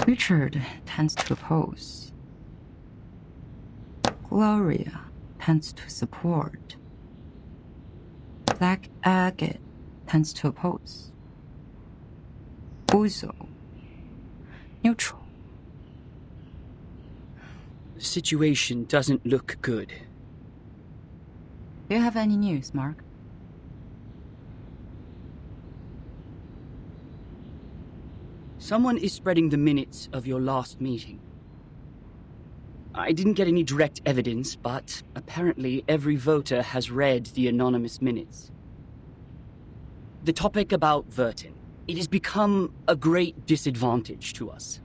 Richard tends to oppose. Gloria tends to support. Black Agate tends to oppose. Uzo, neutral. The situation doesn't look good. Do you have any news, Mark? Someone is spreading the minutes of your last meeting. I didn't get any direct evidence, but apparently every voter has read the anonymous minutes. The topic about Vertin. It has become a great disadvantage to us.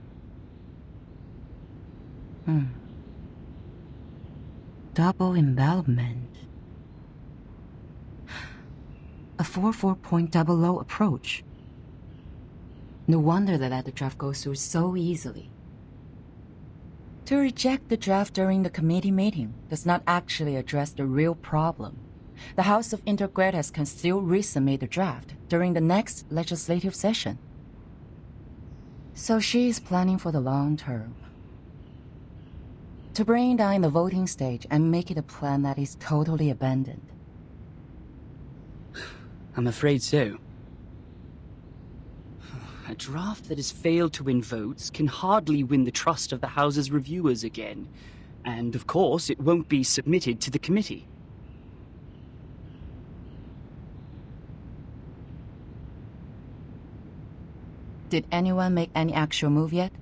Double envelopment. A 4-4-point double low approach. No wonder they let the draft go through so easily. To reject the draft during the committee meeting does not actually address the real problem. The House of Integritas can still resubmit the draft during the next legislative session. So she is planning for the long term. To bring down the voting stage and make it a plan that is totally abandoned. I'm afraid so. A draft that has failed to win votes can hardly win the trust of the House's reviewers again. And of course, it won't be submitted to the committee. Did anyone make any actual move yet?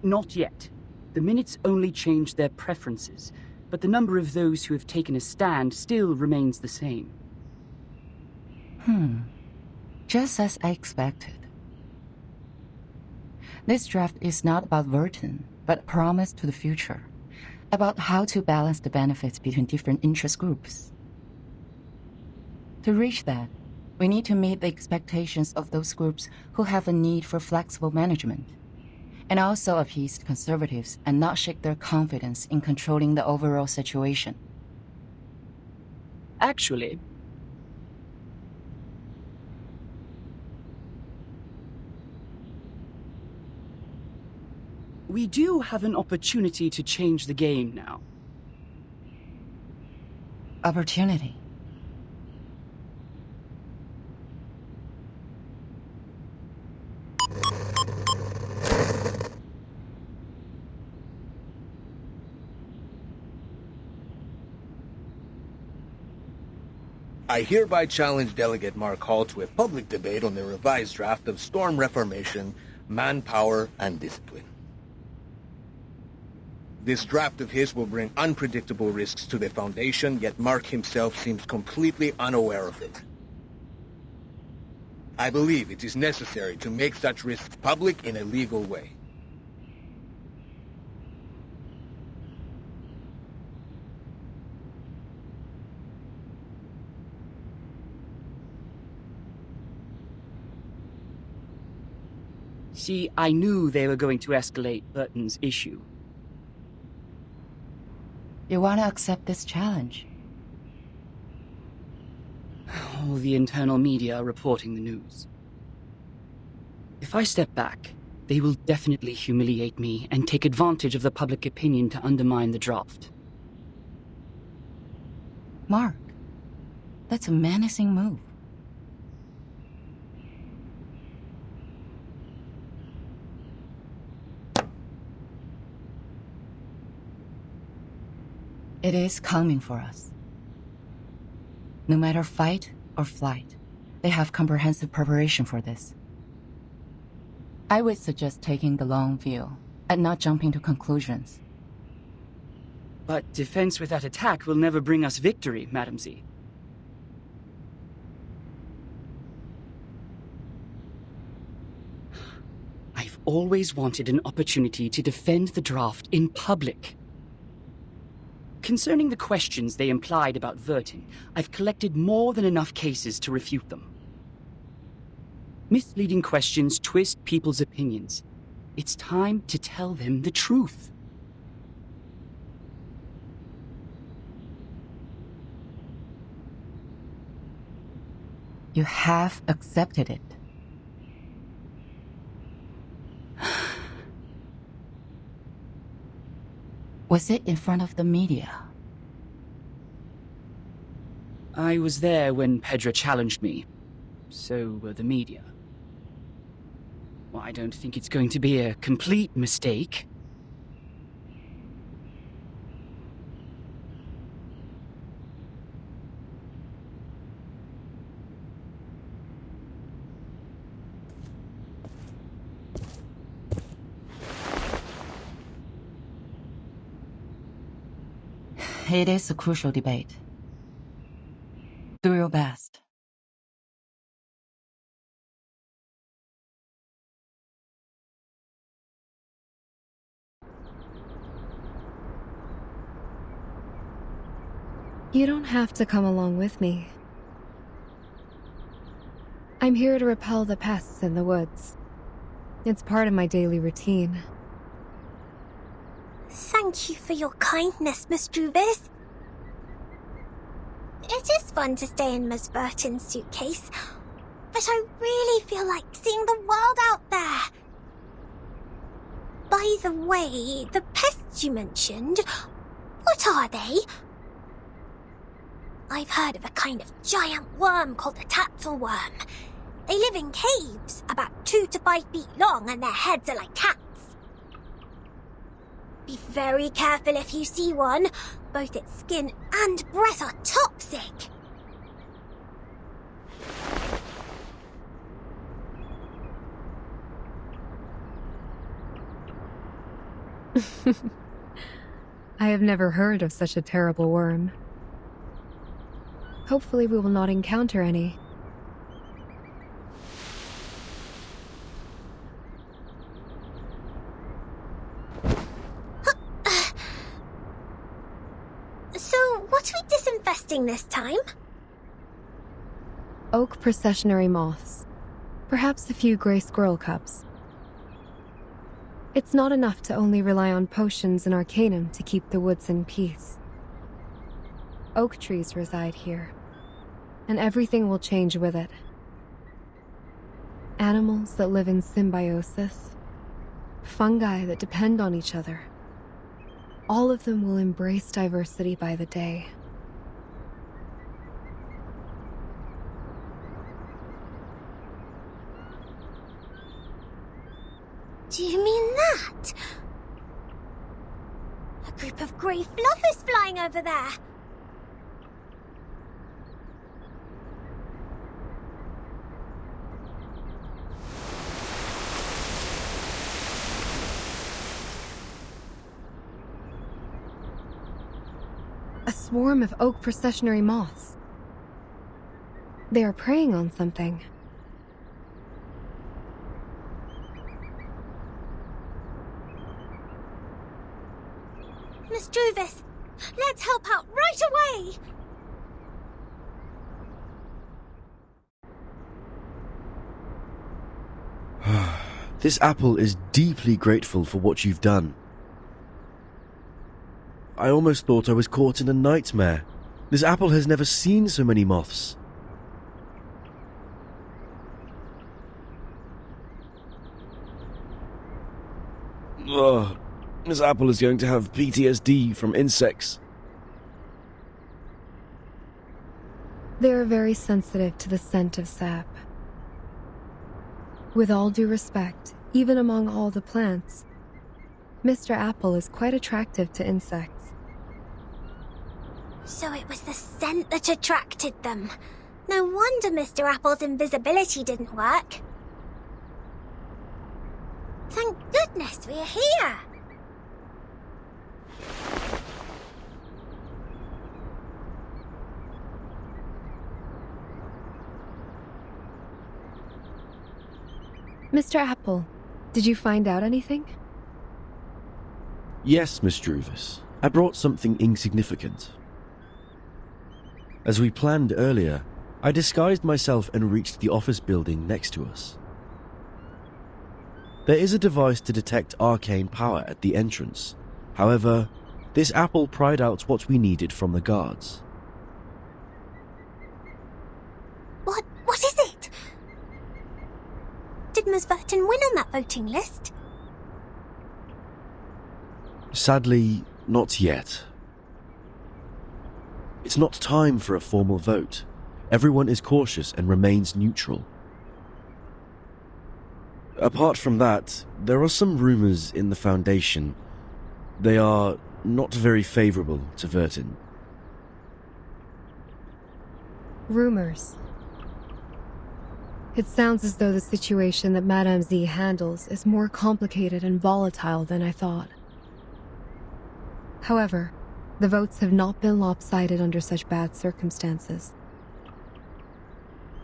Not yet. The minutes only changed their preferences, but the number of those who have taken a stand still remains the same. Just as I expected. This draft is not about Vertin, but a promise to the future. About how to balance the benefits between different interest groups. To reach that, we need to meet the expectations of those groups who have a need for flexible management, and also appease conservatives and not shake their confidence in controlling the overall situation. Actually, we do have an opportunity to change the game now. Opportunity. I hereby challenge Delegate Mark Hall to a public debate on the revised draft of Storm Reformation, Manpower, and Discipline. This draft of his will bring unpredictable risks to the Foundation, yet Mark himself seems completely unaware of it. I believe it is necessary to make such risks public in a legal way. See, I knew they were going to escalate Burton's issue. You want to accept this challenge? All the internal media are reporting the news. If I step back, they will definitely humiliate me and take advantage of the public opinion to undermine the draft. Mark, that's a menacing move. It is coming for us. No matter fight or flight, they have comprehensive preparation for this. I would suggest taking the long view and not jumping to conclusions. But defense without attack will never bring us victory, Madam Z. I've always wanted an opportunity to defend the draft in public. Concerning the questions they implied about Vertin, I've collected more than enough cases to refute them. Misleading questions twist people's opinions. It's time to tell them the truth. You have accepted it. Was it in front of the media? I was there when Pedra challenged me. So were the media. Well, I don't think it's going to be a complete mistake. It is a crucial debate. Do your best. You don't have to come along with me. I'm here to repel the pests in the woods. It's part of my daily routine. Thank you for your kindness, Miss Druvis. It is fun to stay in Miss Burton's suitcase, but I really feel like seeing the world out there. By the way, the pests you mentioned, what are they? I've heard of a kind of giant worm called the tatzelworm. They live in caves, about 2 to 5 feet long, and their heads are like cats. Be very careful if you see one. Both its skin and breath are toxic. I have never heard of such a terrible worm. Hopefully we will not encounter any. So, what are we disinfesting this time? Oak processionary moths. Perhaps a few gray squirrel cubs. It's not enough to only rely on potions and arcanum to keep the woods in peace. Oak trees reside here, and everything will change with it. Animals that live in symbiosis, fungi that depend on each other. All of them will embrace diversity by the day. Do you mean that? A group of grey fluffers flying over there. A swarm of oak processionary moths. They are preying on something. Miss Druvis, let's help out right away! This apple is deeply grateful for what you've done. I almost thought I was caught in a nightmare. This apple has never seen so many moths. Ugh, this apple is going to have PTSD from insects. They are very sensitive to the scent of sap. With all due respect, even among all the plants, Mr. Apple is quite attractive to insects. So it was the scent that attracted them. No wonder Mr. Apple's invisibility didn't work. Thank goodness we're here. Mr. Apple, did you find out anything? Yes, Miss Druvis. I brought something insignificant. As we planned earlier, I disguised myself and reached the office building next to us. There is a device to detect arcane power at the entrance. However, this apple pried out what we needed from the guards. What is it? Did Miss Burton win on that voting list? Sadly, Not yet. It's not time for a formal vote. Everyone is cautious and remains neutral. Apart from that, there are some rumors in the Foundation. They are not very favorable to Vertin. Rumors. It sounds as though the situation that Madame Z handles is more complicated and volatile than I thought. However, the votes have not been lopsided under such bad circumstances.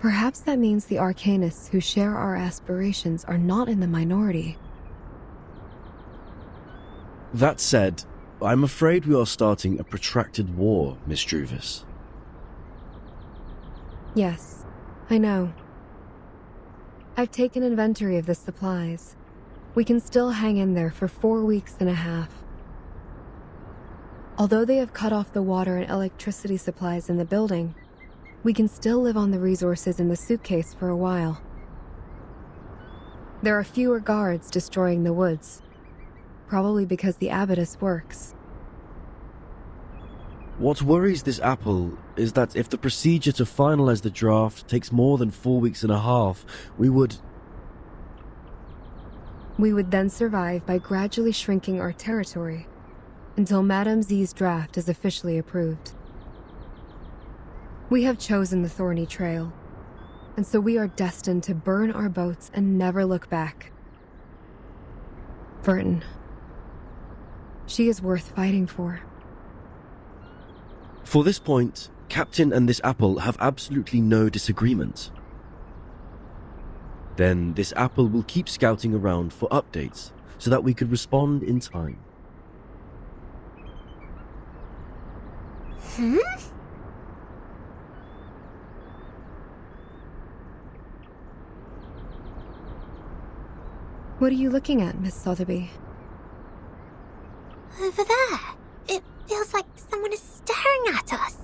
Perhaps that means the Arcanists who share our aspirations are not in the minority. That said, I'm afraid we are starting a protracted war, Miss Druvis. Yes, I know. I've taken inventory of the supplies. We can still hang in there for 4 weeks and a half. Although they have cut off the water and electricity supplies in the building, we can still live on the resources in the suitcase for a while. There are fewer guards destroying the woods, probably because the abattis works. What worries this apple is that if the procedure to finalize the draft takes more than 4 weeks and a half, we would then survive by gradually shrinking our territory until Madame Z's draft is officially approved. We have chosen the thorny trail, and so we are destined to burn our boats and never look back. Vertin. She is worth fighting for. For this point, Captain and this apple have absolutely no disagreement. Then this apple will keep scouting around for updates so that we could respond in time. What are you looking at, Miss Sotheby? Over there. It feels like someone is staring at us.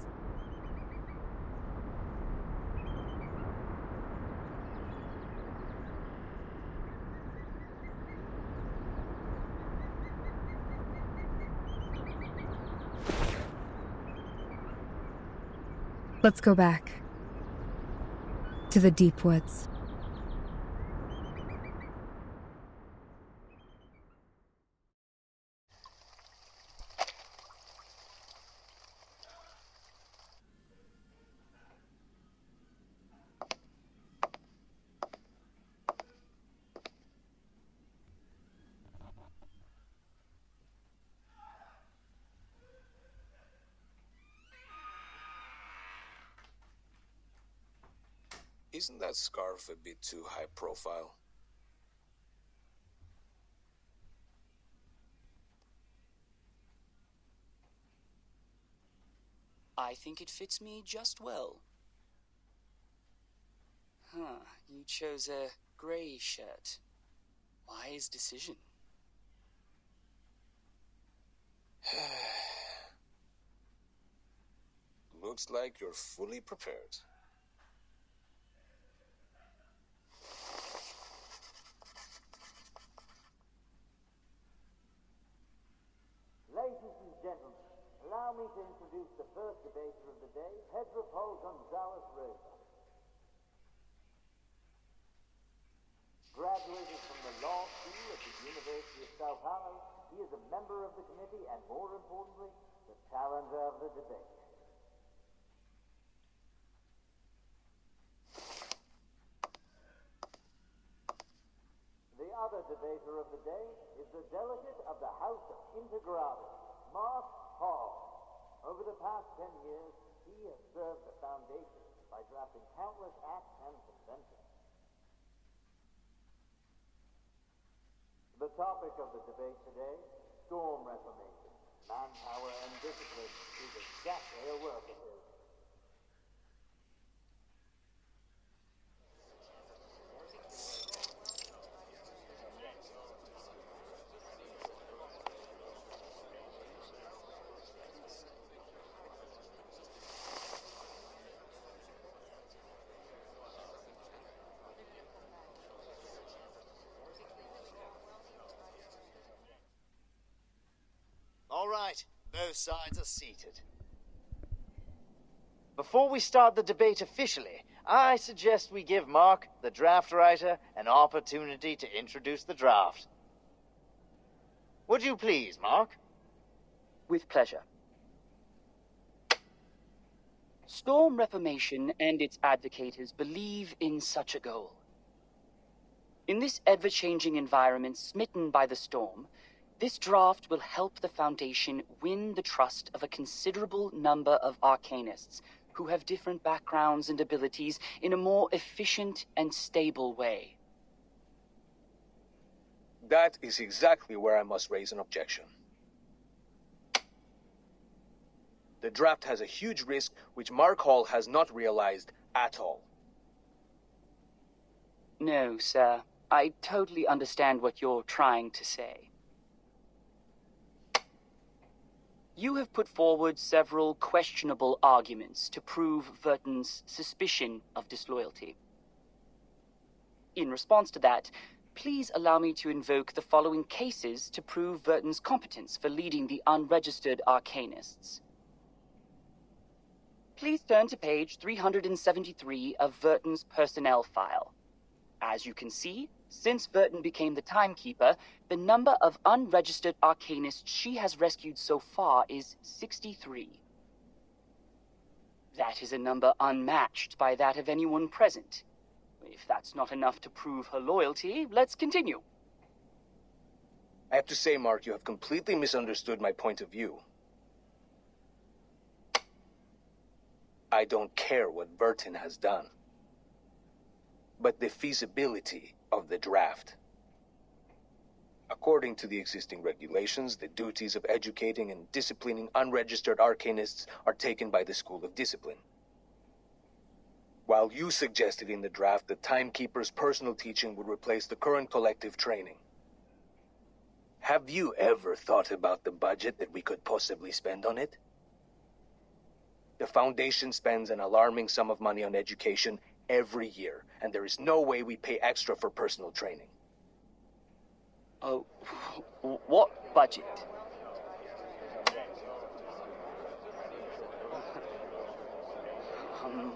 Let's go back. To the deep woods. Isn't that scarf a bit too high profile? I think it fits me just well. You chose a grey shirt. Wise decision. Looks like you're fully prepared. Ladies and gentlemen, allow me to introduce the first debater of the day, Pedro Paul Gonzalez Rosa. Graduated from the law school at the University of Sao Paulo, he is a member of the committee and, more importantly, the challenger of the debate. The other debater of the day is the delegate of the House of Integrados, Mark Hall. Over the past 10 years, he has served the Foundation by drafting countless acts and conventions. The topic of the debate today, storm reformation, manpower and discipline, is exactly a work of his. All right, Both sides are seated. Before we start the debate officially, I suggest we give Mark, the draft writer, an opportunity to introduce the draft. Would you please, Mark? With pleasure. Storm Reformation and its advocators believe in such a goal. In this ever-changing environment smitten by the storm, this draft will help the Foundation win the trust of a considerable number of arcanists who have different backgrounds and abilities in a more efficient and stable way. That is exactly where I must raise an objection. The draft has a huge risk which Mark Hall has not realized at all. No, sir. I totally understand what you're trying to say. You have put forward several questionable arguments to prove Verton's suspicion of disloyalty. In response to that, please allow me to invoke the following cases to prove Verton's competence for leading the unregistered arcanists. Please turn to page 373 of Verton's personnel file. As you can see, since Verton became the timekeeper, the number of unregistered arcanists she has rescued so far is 63. That is a number unmatched by that of anyone present. If that's not enough to prove her loyalty, let's continue. I have to say, Mark, you have completely misunderstood my point of view. I don't care what Verton has done, but the feasibility of the draft. According to the existing regulations, the duties of educating and disciplining unregistered arcanists are taken by the School of Discipline. While you suggested in the draft that Timekeeper's personal teaching would replace the current collective training. Have you ever thought about the budget that we could possibly spend on it? The Foundation spends an alarming sum of money on education every year, and there is no way we pay extra for personal training. Oh, what budget?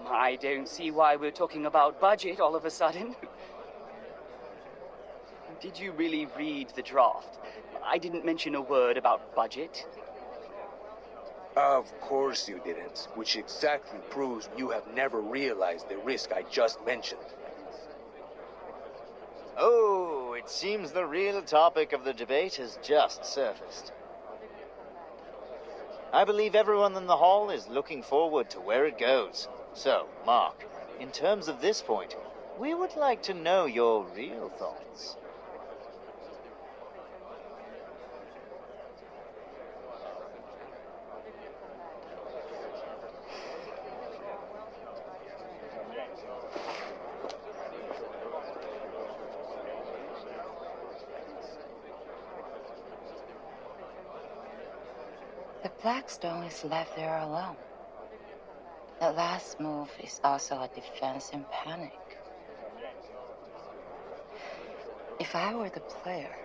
I don't see why we're talking about budget all of a sudden. Did you really read the draft? I didn't mention a word about budget. Of course you didn't, which exactly proves you have never realized the risk I just mentioned. Oh, it seems the real topic of the debate has just surfaced. I believe everyone in the hall is looking forward to where it goes. So, Mark, in terms of this point, we would like to know your real thoughts. The Blackstone is left there alone. The last move is also a defense in panic. If I were the player,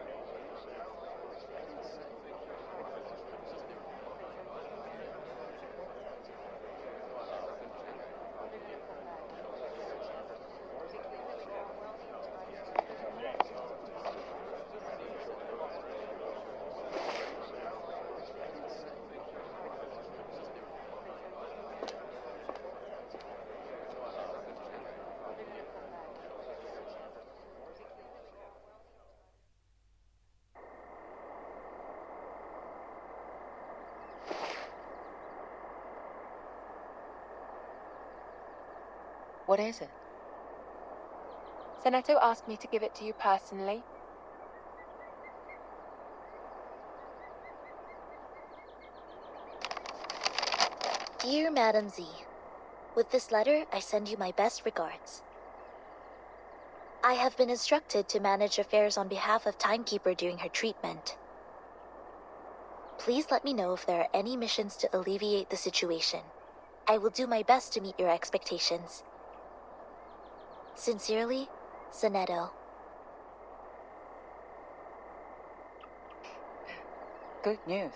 what is it? Zeneto asked me to give it to you personally. Dear Madam Z, with this letter, I send you my best regards. I have been instructed to manage affairs on behalf of Timekeeper during her treatment. Please let me know if there are any missions to alleviate the situation. I will do my best to meet your expectations. Sincerely, Zeneto. Good news.